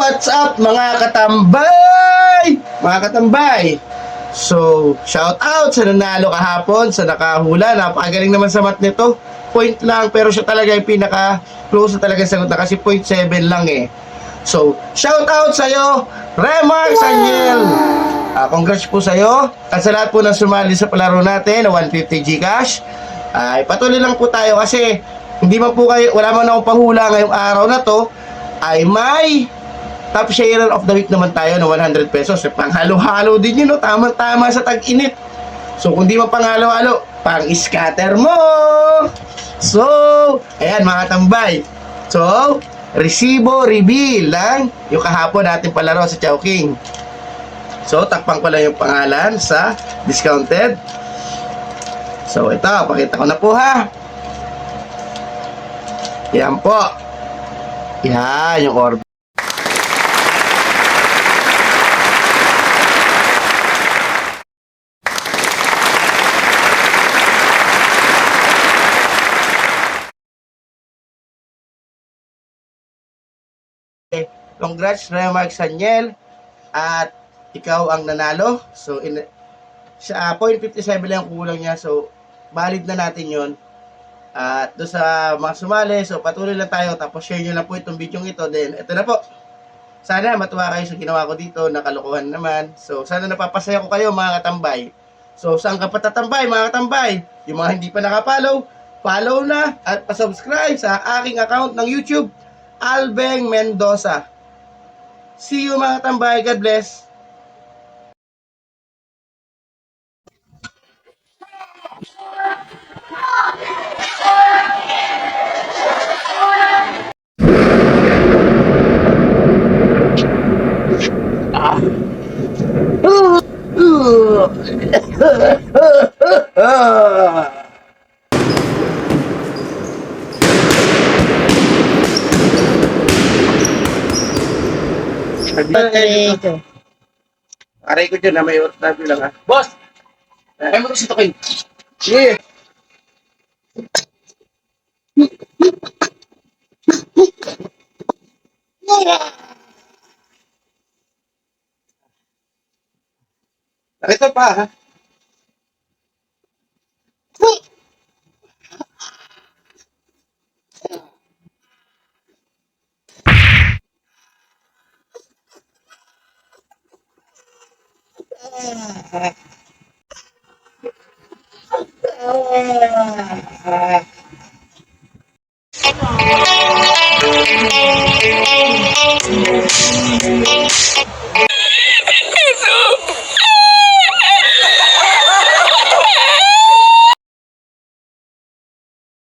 What's up mga katambay? Mga katambay, so shout out sa nanalo kahapon, sa nakahula. Napakagaling naman sa math nito. Point lang, pero siya talaga yung pinaka close na talaga sagot na kasi 0.7 lang eh. So shout out sa'yo, Remark Sanyel. Congrats po sa'yo at sa lahat po na sumali sa palaro natin na 150 Gcash. Ay patuloy lang po tayo kasi hindi man po kayo, wala man akong pahula ngayong araw na to, ay may top sharer of the week naman tayo na 100 pesos. Panghalo-halo din yun, no? Tama-tama sa tag-init. So, kung di man panghalo-halo, pang-scatter mo! So, ayan mga tambay. So, resibo reveal lang yung kahapon natin palaro sa Chowking. So, takpang ko lang yung pangalan sa discounted. So, ito, pakita ko na po ha. Yan po. Yan, yung order. Congrats Remark Sanyel at ikaw ang nanalo. So sa 0.57 lang kulang niya. So valid na natin 'yon. At do sa mga sumali, so patuloy lang tayo tapos share niyo lang po itong video ito. Then ito na po. Sana matuwa kayo sa ginawa ko dito, nakalokohan naman. So sana napapasaya ko kayo mga katambay. So saan ka patatambay mga katambay? Yung mga hindi pa nakapollow, follow na at pa-subscribe sa aking account ng YouTube, Albeng Mendoza. See you mga tambay. God bless. Aray ko dyan na may ortabi lang ha. Boss! Ay mo ito si Tokin. Sige. Nakita pa ha.